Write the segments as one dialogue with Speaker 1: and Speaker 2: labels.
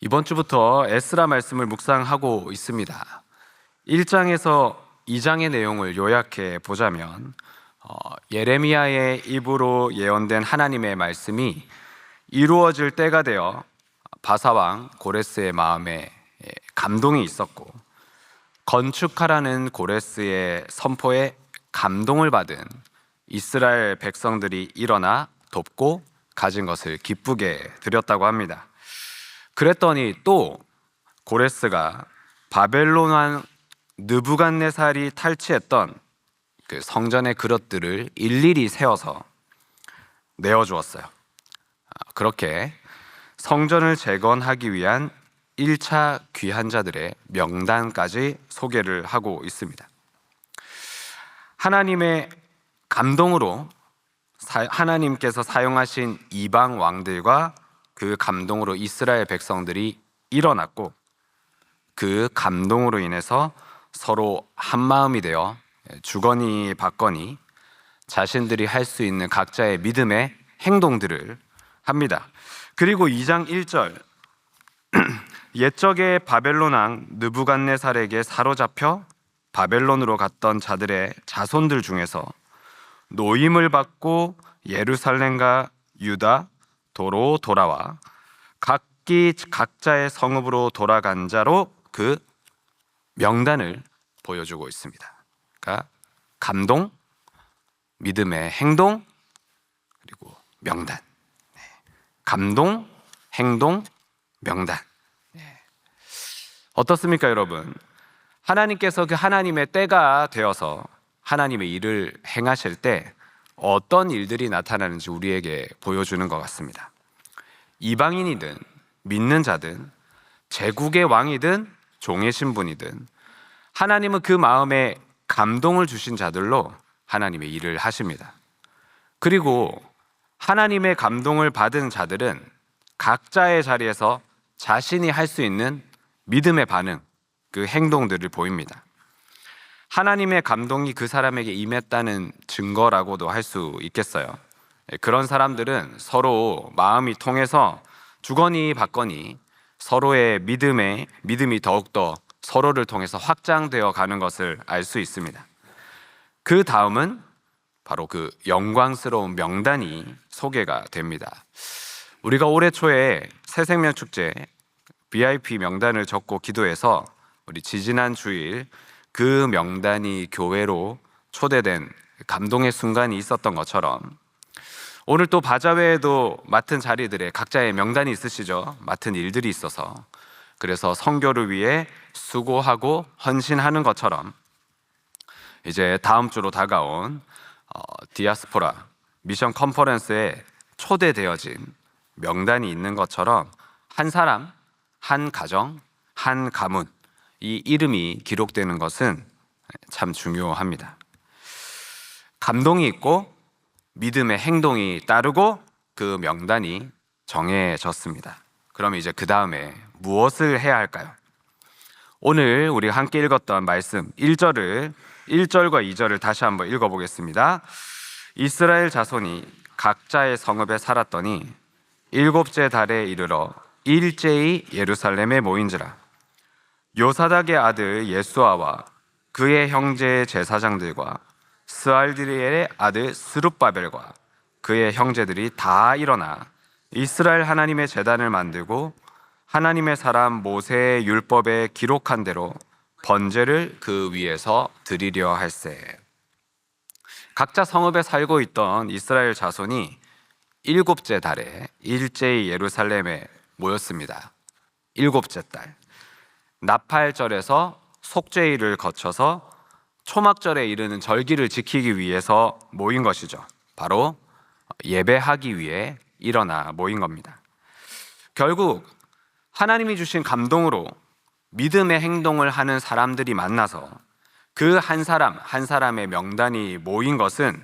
Speaker 1: 이번 주부터 에스라 말씀을 묵상하고 있습니다. 1장에서 2장의 내용을 요약해 보자면 예레미야의 입으로 예언된 하나님의 말씀이 이루어질 때가 되어 바사왕 고레스의 마음에 감동이 있었고, 건축하라는 고레스의 선포에 감동을 받은 이스라엘 백성들이 일어나 돕고 가진 것을 기쁘게 드렸다고 합니다. 그랬더니 또 고레스가 바벨론 왕 느부갓네살이 탈취했던 그 성전의 그릇들을 일일이 세워서 내어주었어요. 그렇게 성전을 재건하기 위한 1차 귀한 자들의 명단까지 소개를 하고 있습니다. 하나님의 감동으로 하나님께서 사용하신 이방 왕들과 그 감동으로 이스라엘 백성들이 일어났고, 그 감동으로 인해서 서로 한마음이 되어 주거니 받거니 자신들이 할 수 있는 각자의 믿음의 행동들을 합니다. 그리고 2장 1절 옛적의 바벨론 왕 느부갓네살에게 사로잡혀 바벨론으로 갔던 자들의 자손들 중에서 노임을 받고 예루살렘과 유다 도로 돌아와 각기 각자의 성읍으로 돌아간 자로 그 명단을 보여주고 있습니다. 그러니까 감동, 믿음의 행동, 그리고 명단. 감동, 행동, 명단. 어떻습니까, 여러분? 하나님께서 그 하나님의 때가 되어서 하나님의 일을 행하실 때 어떤 일들이 나타나는지 우리에게 보여주는 것 같습니다. 이방인이든 믿는 자든 제국의 왕이든 종의 신분이든 하나님은 그 마음에 감동을 주신 자들로 하나님의 일을 하십니다. 그리고 하나님의 감동을 받은 자들은 각자의 자리에서 자신이 할 수 있는 믿음의 반응, 그 행동들을 보입니다. 하나님의 감동이 그 사람에게 임했다는 증거라고도 할 수 있겠어요. 그런 사람들은 서로 마음이 통해서 주거니 받거니 서로의 믿음이 더욱더 서로를 통해서 확장되어 가는 것을 알 수 있습니다. 그 다음은 바로 그 영광스러운 명단이 소개가 됩니다. 우리가 올해 초에 새생명축제 VIP 명단을 적고 기도해서 우리 지지난 주일 그 명단이 교회로 초대된 감동의 순간이 있었던 것처럼 오늘 또 바자회에도 맡은 자리들에 각자의 명단이 있으시죠. 맡은 일들이 있어서, 그래서 선교를 위해 수고하고 헌신하는 것처럼 이제 다음 주로 다가온 디아스포라 미션 컨퍼런스에 초대되어진 명단이 있는 것처럼 한 사람, 한 가정, 한 가문, 이 이름이 기록되는 것은 참 중요합니다. 감동이 있고 믿음의 행동이 따르고 그 명단이 정해졌습니다. 그럼 이제 그 다음에 무엇을 해야 할까요? 오늘 우리가 함께 읽었던 말씀 1절과 2절을 다시 한번 읽어보겠습니다. 이스라엘 자손이 각자의 성읍에 살았더니 7째 달에 이르러 일제히 예루살렘에 모인지라. 요사닥의 아들 예수아와 그의 형제 제사장들과 스알디엘의 아들 스룹바벨과 그의 형제들이 다 일어나 이스라엘 하나님의 제단을 만들고 하나님의 사람 모세의 율법에 기록한 대로 번제를 그 위에서 드리려 할세. 각자 성읍에 살고 있던 이스라엘 자손이 7째 달에 일제히 예루살렘에 모였습니다. 7째 달 나팔절에서 속죄일을 거쳐서 초막절에 이르는 절기를 지키기 위해서 모인 것이죠. 바로 예배하기 위해 일어나 모인 겁니다. 결국 하나님이 주신 감동으로 믿음의 행동을 하는 사람들이 만나서 그 한 사람 한 사람의 명단이 모인 것은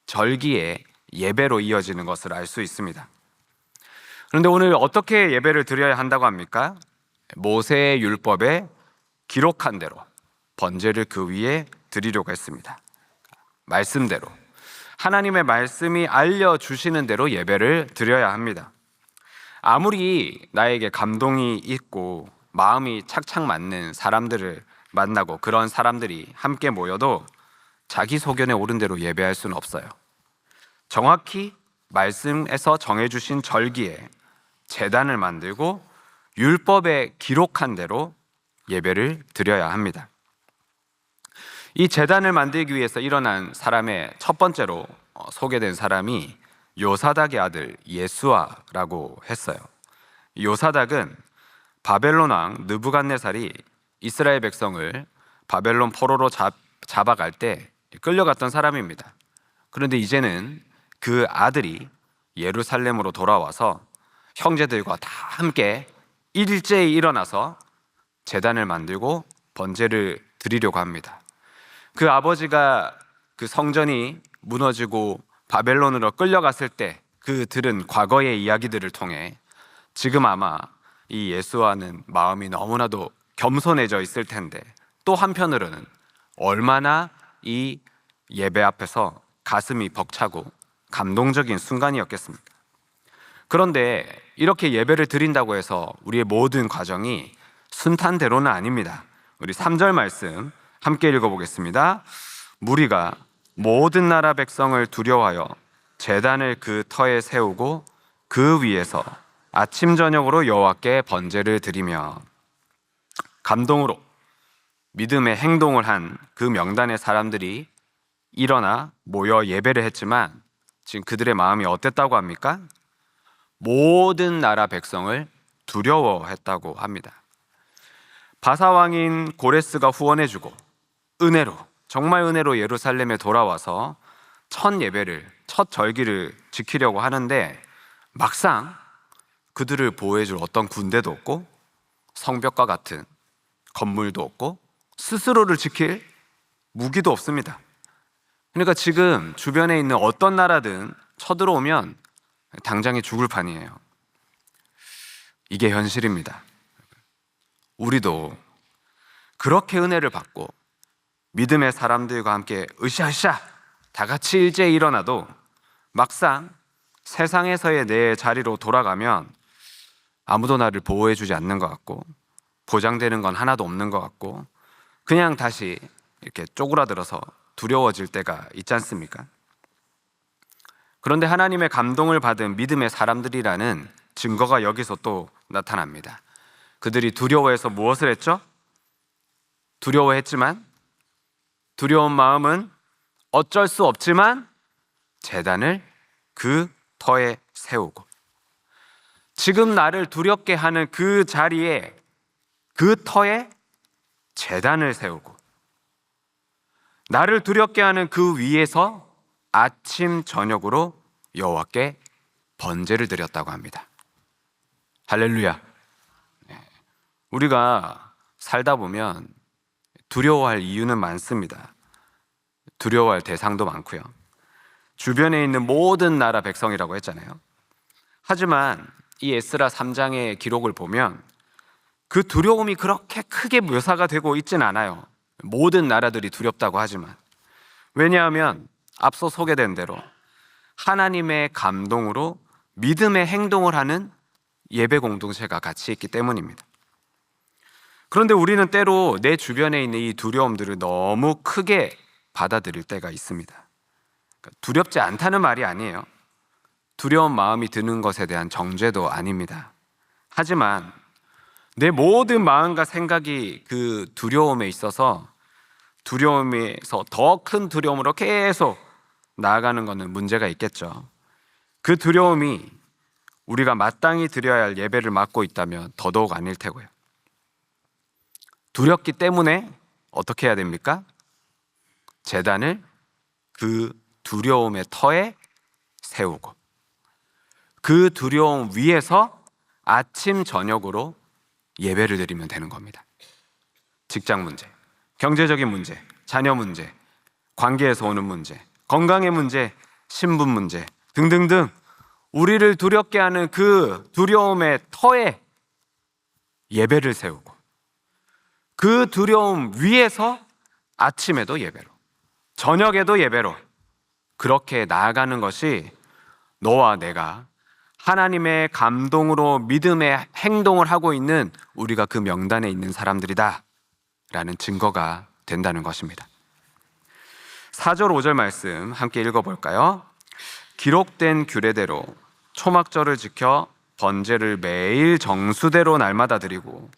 Speaker 1: 절기의 예배로 이어지는 것을 알 수 있습니다. 그런데 오늘 어떻게 예배를 드려야 한다고 합니까? 모세의 율법에 기록한 대로 번제를 그 위에 드리려고 했습니다. 말씀대로 하나님의 말씀이 알려주시는 대로 예배를 드려야 합니다. 아무리 나에게 감동이 있고 마음이 착착 맞는 사람들을 만나고 그런 사람들이 함께 모여도 자기 소견에 옳은 대로 예배할 수는 없어요. 정확히 말씀에서 정해주신 절기에 제단을 만들고 율법에 기록한 대로 예배를 드려야 합니다. 이 제단을 만들기 위해서 일어난 사람의 첫 번째로 소개된 사람이 요사닥의 아들 예수아라고 했어요. 요사닥은 바벨론 왕 느부갓네살이 이스라엘 백성을 바벨론 포로로 잡아갈 때 끌려갔던 사람입니다. 그런데 이제는 그 아들이 예루살렘으로 돌아와서 형제들과 다 함께 일제히 일어나서 제단을 만들고 번제를 드리려고 합니다. 그 아버지가 그 성전이 무너지고 바벨론으로 끌려갔을 때 그 들은 과거의 이야기들을 통해 지금 아마 이 예수와는 마음이 너무나도 겸손해져 있을 텐데, 또 한편으로는 얼마나 이 예배 앞에서 가슴이 벅차고 감동적인 순간이었겠습니까? 그런데 이렇게 예배를 드린다고 해서 우리의 모든 과정이 순탄대로는 아닙니다. 우리 3절 말씀 함께 읽어보겠습니다. 무리가 모든 나라 백성을 두려워하여 제단을 그 터에 세우고 그 위에서 아침 저녁으로 여호와께 번제를 드리며, 감동으로 믿음의 행동을 한 그 명단의 사람들이 일어나 모여 예배를 했지만 지금 그들의 마음이 어땠다고 합니까? 모든 나라 백성을 두려워했다고 합니다. 바사왕인 고레스가 후원해주고 은혜로, 정말 은혜로 예루살렘에 돌아와서 첫 예배를, 첫 절기를 지키려고 하는데 막상 그들을 보호해줄 어떤 군대도 없고 성벽과 같은 건물도 없고 스스로를 지킬 무기도 없습니다. 그러니까 지금 주변에 있는 어떤 나라든 쳐들어오면 당장에 죽을 판이에요. 이게 현실입니다. 우리도 그렇게 은혜를 받고 믿음의 사람들과 함께 으쌰으쌰 다 같이 일제히 일어나도 막상 세상에서의 내 자리로 돌아가면 아무도 나를 보호해주지 않는 것 같고 보장되는 건 하나도 없는 것 같고 그냥 다시 이렇게 쪼그라들어서 두려워질 때가 있지 않습니까? 그런데 하나님의 감동을 받은 믿음의 사람들이라는 증거가 여기서 또 나타납니다. 그들이 두려워해서 무엇을 했죠? 두려워했지만, 두려운 마음은 어쩔 수 없지만 제단을 그 터에 세우고, 지금 나를 두렵게 하는 그 자리에, 그 터에 제단을 세우고, 나를 두렵게 하는 그 위에서 아침 저녁으로 여호와께 번제를 드렸다고 합니다. 할렐루야. 우리가 살다 보면 두려워할 이유는 많습니다. 두려워할 대상도 많고요. 주변에 있는 모든 나라 백성이라고 했잖아요. 하지만 이 에스라 3장의 기록을 보면 그 두려움이 그렇게 크게 묘사가 되고 있진 않아요. 모든 나라들이 두렵다고 하지만, 왜냐하면 앞서 소개된 대로 하나님의 감동으로 믿음의 행동을 하는 예배 공동체가 같이 있기 때문입니다. 그런데 우리는 때로 내 주변에 있는 이 두려움들을 너무 크게 받아들일 때가 있습니다. 그러니까 두렵지 않다는 말이 아니에요. 두려운 마음이 드는 것에 대한 정죄도 아닙니다. 하지만 내 모든 마음과 생각이 그 두려움에 있어서 두려움에서 더 큰 두려움으로 계속 나아가는 것은 문제가 있겠죠. 그 두려움이 우리가 마땅히 드려야 할 예배를 맡고 있다면 더더욱 아닐 테고요. 두렵기 때문에 어떻게 해야 됩니까? 제단을 그 두려움의 터에 세우고 그 두려움 위에서 아침 저녁으로 예배를 드리면 되는 겁니다. 직장 문제, 경제적인 문제, 자녀 문제, 관계에서 오는 문제, 건강의 문제, 신분 문제 등등등 우리를 두렵게 하는 그 두려움의 터에 예배를 세우고 그 두려움 위에서 아침에도 예배로, 저녁에도 예배로 그렇게 나아가는 것이 너와 내가 하나님의 감동으로 믿음의 행동을 하고 있는 우리가 그 명단에 있는 사람들이다 라는 증거가 된다는 것입니다. 4절 5절 말씀 함께 읽어볼까요? 기록된 규례대로 초막절을 지켜 번제를 매일 정수대로 날마다 드리고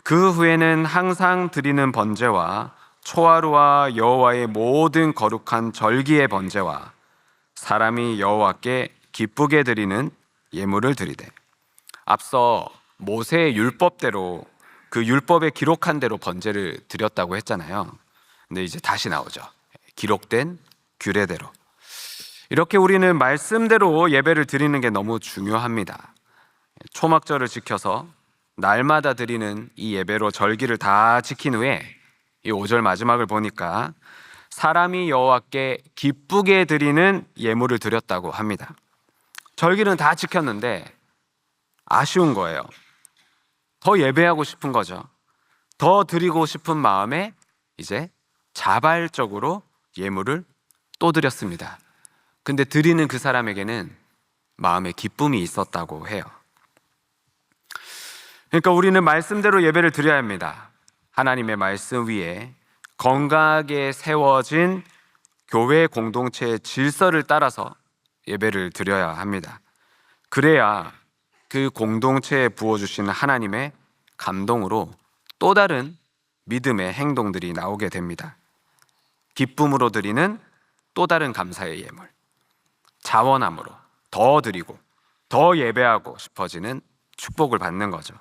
Speaker 1: 그 후에는 항상 드리는 번제와 초하루와 여호와의 모든 거룩한 절기의 번제와 사람이 여호와께 기쁘게 드리는 예물을 드리되, 앞서 모세의 율법대로 그 율법에 기록한 대로 번제를 드렸다고 했잖아요. 근데 이제 다시 나오죠. 기록된 규례대로. 이렇게 우리는 말씀대로 예배를 드리는 게 너무 중요합니다. 초막절을 지켜서 날마다 드리는 이 예배로 절기를 다 지킨 후에 이 5절 마지막을 보니까 사람이 여호와께 기쁘게 드리는 예물을 드렸다고 합니다. 절기는 다 지켰는데 아쉬운 거예요. 더 예배하고 싶은 거죠. 더 드리고 싶은 마음에 이제 자발적으로 예물을 또 드렸습니다. 근데 드리는 그 사람에게는 마음에 기쁨이 있었다고 해요. 그러니까 우리는 말씀대로 예배를 드려야 합니다. 하나님의 말씀 위에 건강하게 세워진 교회 공동체의 질서를 따라서 예배를 드려야 합니다. 그래야 그 공동체에 부어주시는 하나님의 감동으로 또 다른 믿음의 행동들이 나오게 됩니다. 기쁨으로 드리는 또 다른 감사의 예물, 자원함으로 더 드리고 더 예배하고 싶어지는 축복을 받는 거죠.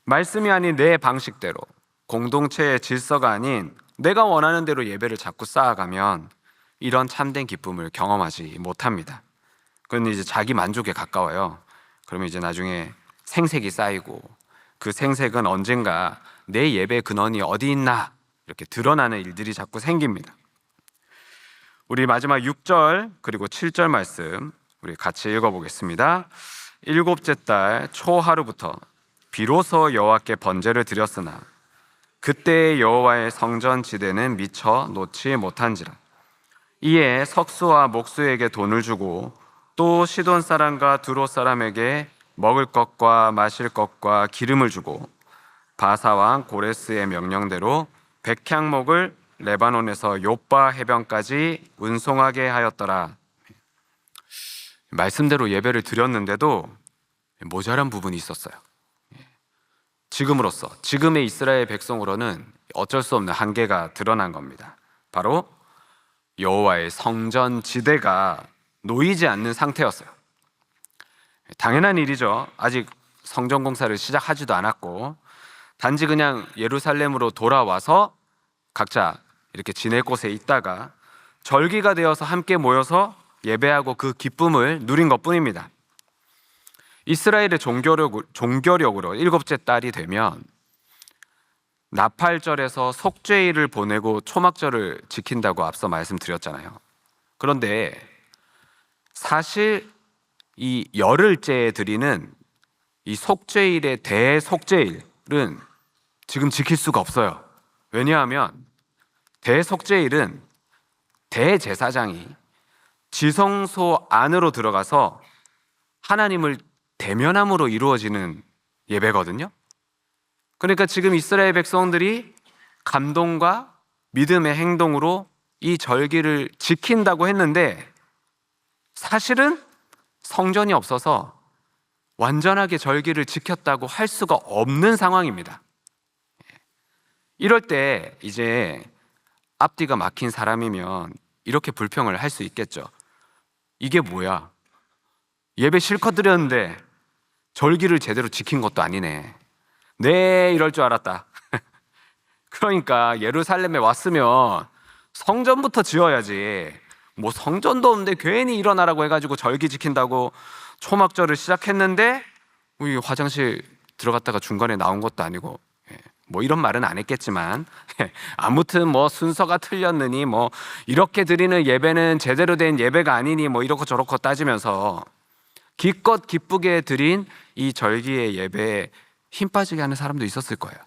Speaker 1: 말씀이 아닌 내 방식대로, 공동체의 질서가 아닌 내가 원하는 대로 예배를 자꾸 쌓아가면 이런 참된 기쁨을 경험하지 못합니다. 그건 이제 자기 만족에 가까워요. 그러면 이제 나중에 생색이 쌓이고 그 생색은 언젠가 내 예배 근원이 어디 있나 이렇게 드러나는 일들이 자꾸 생깁니다. 우리 마지막 6절 그리고 7절 말씀 우리 같이 읽어보겠습니다. 일곱째 달 초하루부터 비로소 여호와께 번제를 드렸으나 그때 여호와의 성전 지대는 미처 놓지 못한지라. 이에 석수와 목수에게 돈을 주고 또 시돈 사람과 두로 사람에게 먹을 것과 마실 것과 기름을 주고 바사 왕 고레스의 명령대로 백향목을 레바논에서 요빠 해변까지 운송하게 하였더라. 말씀대로 예배를 드렸는데도 모자란 부분이 있었어요. 지금의 이스라엘 백성으로는 어쩔 수 없는 한계가 드러난 겁니다. 바로 여호와의 성전 지대가 놓이지 않는 상태였어요. 당연한 일이죠. 아직 성전 공사를 시작하지도 않았고 단지 그냥 예루살렘으로 돌아와서 각자 이렇게 지낼 곳에 있다가 절기가 되어서 함께 모여서 예배하고 그 기쁨을 누린 것뿐입니다. 이스라엘의 종교력으로 일곱째 달이 되면 나팔절에서 속죄일을 보내고 초막절을 지킨다고 앞서 말씀드렸잖아요. 그런데 사실 이 열흘째에 드리는 이 속죄일의 대속죄일은 지금 지킬 수가 없어요. 왜냐하면 대속죄일은 대제사장이 지성소 안으로 들어가서 하나님을 대면함으로 이루어지는 예배거든요. 그러니까 지금 이스라엘 백성들이 감동과 믿음의 행동으로 이 절기를 지킨다고 했는데 사실은 성전이 없어서 완전하게 절기를 지켰다고 할 수가 없는 상황입니다. 이럴 때 이제 앞뒤가 막힌 사람이면 이렇게 불평을 할 수 있겠죠. 이게 뭐야? 예배 실컷 드렸는데 절기를 제대로 지킨 것도 아니네. 네, 이럴 줄 알았다. 그러니까 예루살렘에 왔으면 성전부터 지어야지. 뭐 성전도 없는데 괜히 일어나라고 해가지고 절기 지킨다고 초막절을 시작했는데 우리 화장실 들어갔다가 중간에 나온 것도 아니고 뭐 이런 말은 안 했겠지만 아무튼 뭐 순서가 틀렸느니 뭐 이렇게 드리는 예배는 제대로 된 예배가 아니니 뭐 이렇고 저렇고 따지면서 기껏 기쁘게 드린 이 절기의 예배에 힘 빠지게 하는 사람도 있었을 거예요.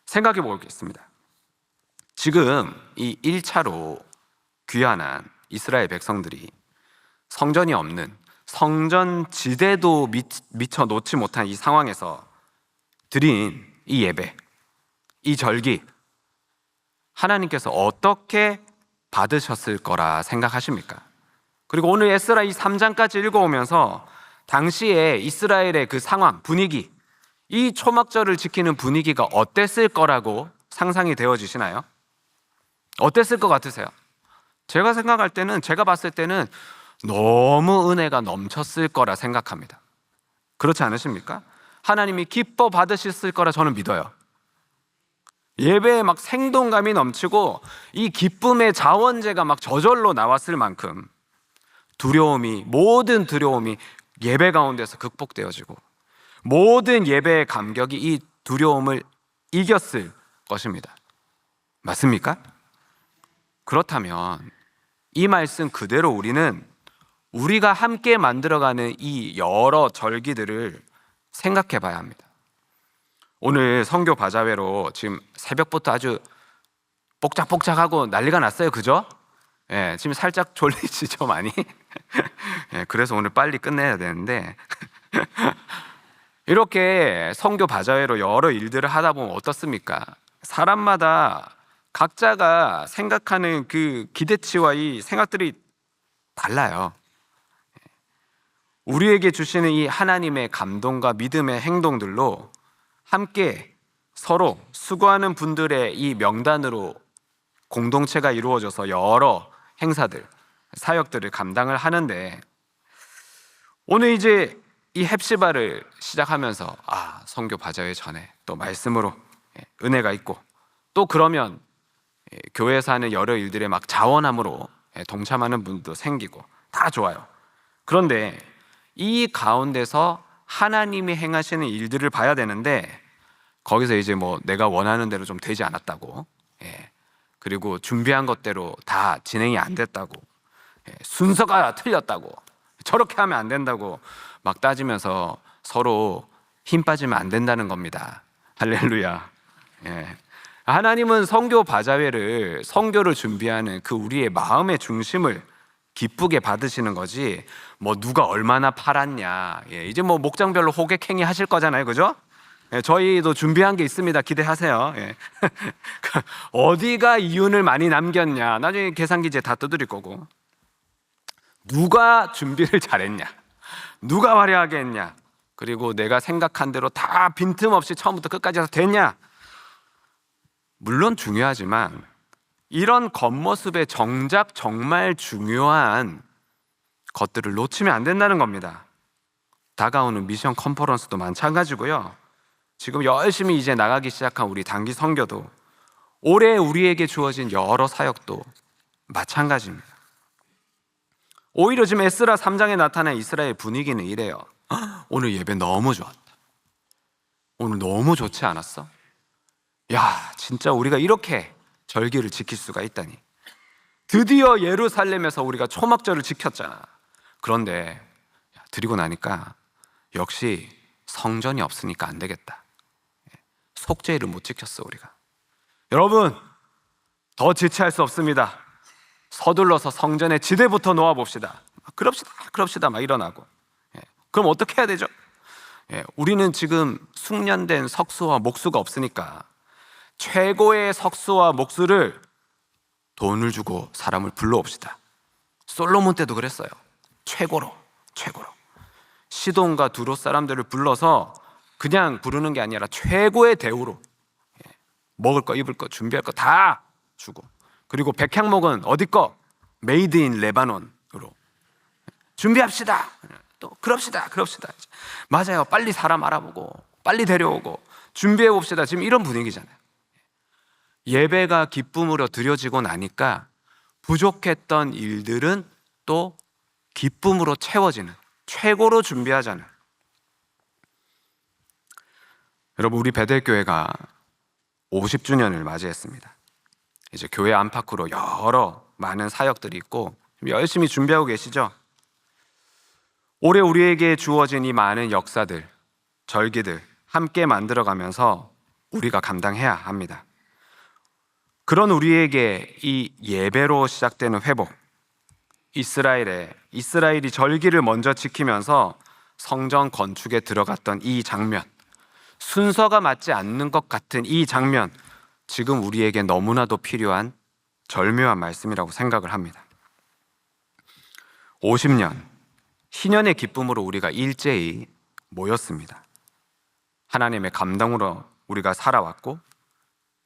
Speaker 1: 생각해 보겠습니다. 지금 이 1차로 귀환한 이스라엘 백성들이 성전이 없는 성전 지대도 미처 놓지 못한 이 상황에서 드린 이 예배, 이 절기, 하나님께서 어떻게 받으셨을 거라 생각하십니까? 그리고 오늘 에스라 이 3장까지 읽어오면서 당시에 이스라엘의 그 상황, 분위기, 이 초막절을 지키는 분위기가 어땠을 거라고 상상이 되어지시나요? 어땠을 것 같으세요? 제가 생각할 때는, 제가 봤을 때는 너무 은혜가 넘쳤을 거라 생각합니다. 그렇지 않으십니까? 하나님이 기뻐 받으셨을 거라 저는 믿어요. 예배에 막 생동감이 넘치고 이 기쁨의 자원제가 막 저절로 나왔을 만큼 모든 두려움이 예배 가운데서 극복되어지고 모든 예배의 감격이 이 두려움을 이겼을 것입니다. 맞습니까? 그렇다면 이 말씀 그대로 우리가 함께 만들어가는 이 여러 절기들을 생각해 봐야 합니다. 오늘 선교 바자회로 지금 새벽부터 아주 뽁짝뽁짝하고 난리가 났어요. 그죠? 예, 지금 살짝 졸리시죠, 많이? 예, 그래서 오늘 빨리 끝내야 되는데 이렇게 선교 바자회로 여러 일들을 하다 보면 어떻습니까? 사람마다 각자가 생각하는 그 기대치와 이 생각들이 달라요. 우리에게 주시는 이 하나님의 감동과 믿음의 행동들로 함께 서로 수고하는 분들의 이 명단으로 공동체가 이루어져서 여러 행사들, 사역들을 감당을 하는데, 오늘 이제 이 헵시바를 시작하면서 선교 바자회 전에 또 말씀으로 은혜가 있고, 또 그러면 교회에서 하는 여러 일들에 막 자원함으로 동참하는 분도 생기고 다 좋아요. 그런데 이 가운데서 하나님이 행하시는 일들을 봐야 되는데, 거기서 이제 뭐 내가 원하는 대로 좀 되지 않았다고, 그리고 준비한 것대로 다 진행이 안 됐다고, 순서가 틀렸다고, 저렇게 하면 안 된다고 막 따지면서 서로 힘 빠지면 안 된다는 겁니다. 할렐루야. 하나님은 선교 바자회를, 선교를 준비하는 그 우리의 마음의 중심을 기쁘게 받으시는 거지, 뭐 누가 얼마나 팔았냐, 이제 뭐 목장별로 호객행위 하실 거잖아요. 그죠? 저희도 준비한 게 있습니다. 기대하세요. 어디가 이윤을 많이 남겼냐, 나중에 계산기제 다 두드릴 거고, 누가 준비를 잘했냐, 누가 화려하게 했냐, 그리고 내가 생각한 대로 다 빈틈없이 처음부터 끝까지 해서 됐냐, 물론 중요하지만 이런 겉모습에 정작 정말 중요한 것들을 놓치면 안 된다는 겁니다. 다가오는 미션 컨퍼런스도 마찬가지고요. 지금 열심히 이제 나가기 시작한 우리 단기 선교도, 올해 우리에게 주어진 여러 사역도 마찬가지입니다. 오히려 지금 에스라 3장에 나타난 이스라엘 분위기는 이래요. 오늘 예배 너무 좋았다. 오늘 너무 좋지 않았어? 야, 진짜 우리가 이렇게 절기를 지킬 수가 있다니. 드디어 예루살렘에서 우리가 초막절을 지켰잖아. 그런데 드리고 나니까 역시 성전이 없으니까 안 되겠다. 속죄일을 못 지켰어 우리가. 여러분, 더 지체할 수 없습니다. 서둘러서 성전의 지대부터 놓아봅시다. 그럽시다 막 일어나고. 그럼 어떻게 해야 되죠? 우리는 지금 숙련된 석수와 목수가 없으니까 최고의 석수와 목수를 돈을 주고 사람을 불러옵시다. 솔로몬 때도 그랬어요. 최고로 시돈과 두롯 사람들을 불러서 그냥 부르는 게 아니라 최고의 대우로 먹을 거 입을 거 준비할 거 다 주고, 그리고 백향목은 어디 거? 메이드 인 레바논으로 준비합시다. 또 그럽시다. 맞아요. 빨리 사람 알아보고 빨리 데려오고 준비해 봅시다. 지금 이런 분위기잖아요. 예배가 기쁨으로 드려지고 나니까 부족했던 일들은 또 기쁨으로 채워지는, 최고로 준비하잖아요. 여러분, 우리 베델교회가 50주년을 맞이했습니다. 이제 교회 안팎으로 여러 많은 사역들이 있고 열심히 준비하고 계시죠? 올해 우리에게 주어진 이 많은 역사들, 절기들 함께 만들어가면서 우리가 감당해야 합니다. 그런 우리에게 이 예배로 시작되는 회복, 이스라엘이 절기를 먼저 지키면서 성전 건축에 들어갔던 이 장면, 순서가 맞지 않는 것 같은 이 장면, 지금 우리에게 너무나도 필요한 절묘한 말씀이라고 생각을 합니다. 50년, 희년의 기쁨으로 우리가 일제히 모였습니다. 하나님의 감동으로 우리가 살아왔고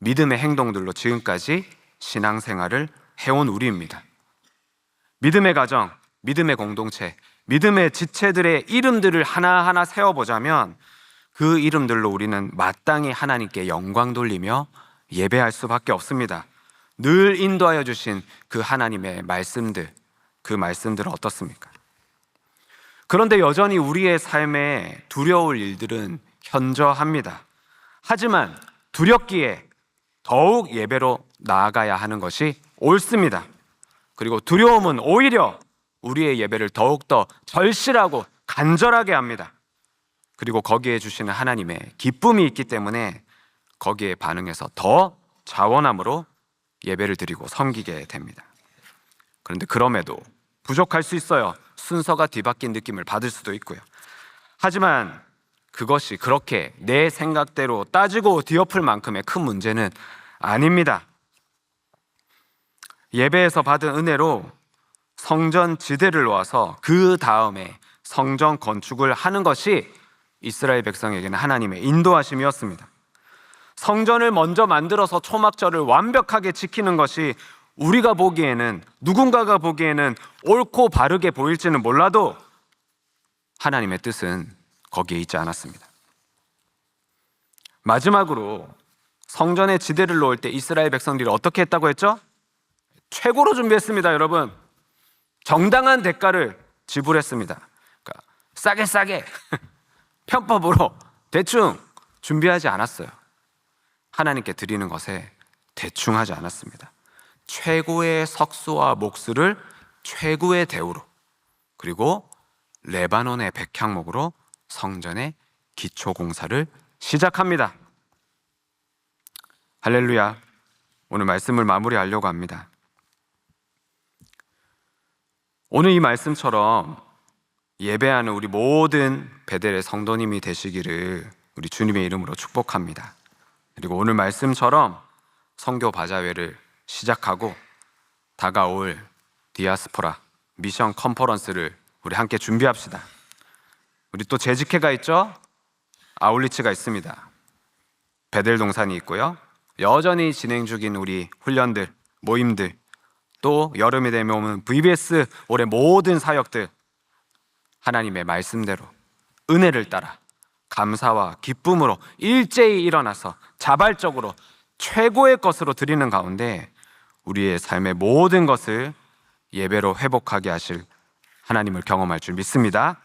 Speaker 1: 믿음의 행동들로 지금까지 신앙생활을 해온 우리입니다. 믿음의 가정, 믿음의 공동체, 믿음의 지체들의 이름들을 하나하나 세워보자면 그 이름들로 우리는 마땅히 하나님께 영광 돌리며 예배할 수밖에 없습니다. 늘 인도하여 주신 그 하나님의 말씀들, 그 말씀들은 어떻습니까? 그런데 여전히 우리의 삶에 두려울 일들은 현저합니다. 하지만 두렵기에 더욱 예배로 나아가야 하는 것이 옳습니다. 그리고 두려움은 오히려 우리의 예배를 더욱더 절실하고 간절하게 합니다. 그리고 거기에 주시는 하나님의 기쁨이 있기 때문에 거기에 반응해서 더 자원함으로 예배를 드리고 섬기게 됩니다. 그런데 그럼에도 부족할 수 있어요. 순서가 뒤바뀐 느낌을 받을 수도 있고요. 하지만 그것이 그렇게 내 생각대로 따지고 뒤엎을 만큼의 큰 문제는 아닙니다. 예배에서 받은 은혜로 성전 지대를 놓아서 그 다음에 성전 건축을 하는 것이 이스라엘 백성에게는 하나님의 인도하심이었습니다. 성전을 먼저 만들어서 초막절을 완벽하게 지키는 것이 우리가 보기에는, 누군가가 보기에는 옳고 바르게 보일지는 몰라도 하나님의 뜻은 거기에 있지 않았습니다. 마지막으로 성전의 지대를 놓을 때 이스라엘 백성들이 어떻게 했다고 했죠? 최고로 준비했습니다, 여러분. 정당한 대가를 지불했습니다. 그러니까 싸게 편법으로 대충 준비하지 않았어요. 하나님께 드리는 것에 대충 하지 않았습니다. 최고의 석수와 목수를 최고의 대우로, 그리고 레바논의 백향목으로 성전의 기초 공사를 시작합니다. 할렐루야. 오늘 말씀을 마무리하려고 합니다. 오늘 이 말씀처럼 예배하는 우리 모든 베델의 성도님이 되시기를 우리 주님의 이름으로 축복합니다. 그리고 오늘 말씀처럼 선교 바자회를 시작하고 다가올 디아스포라 미션 컨퍼런스를 우리 함께 준비합시다. 우리 또 재직회가 있죠? 아울리치가 있습니다. 베델 동산이 있고요. 여전히 진행 중인 우리 훈련들, 모임들, 또 여름이 되면 오면 VBS 올해 모든 사역들 하나님의 말씀대로 은혜를 따라 감사와 기쁨으로 일제히 일어나서 자발적으로 최고의 것으로 드리는 가운데 우리의 삶의 모든 것을 예배로 회복하게 하실 하나님을 경험할 줄 믿습니다.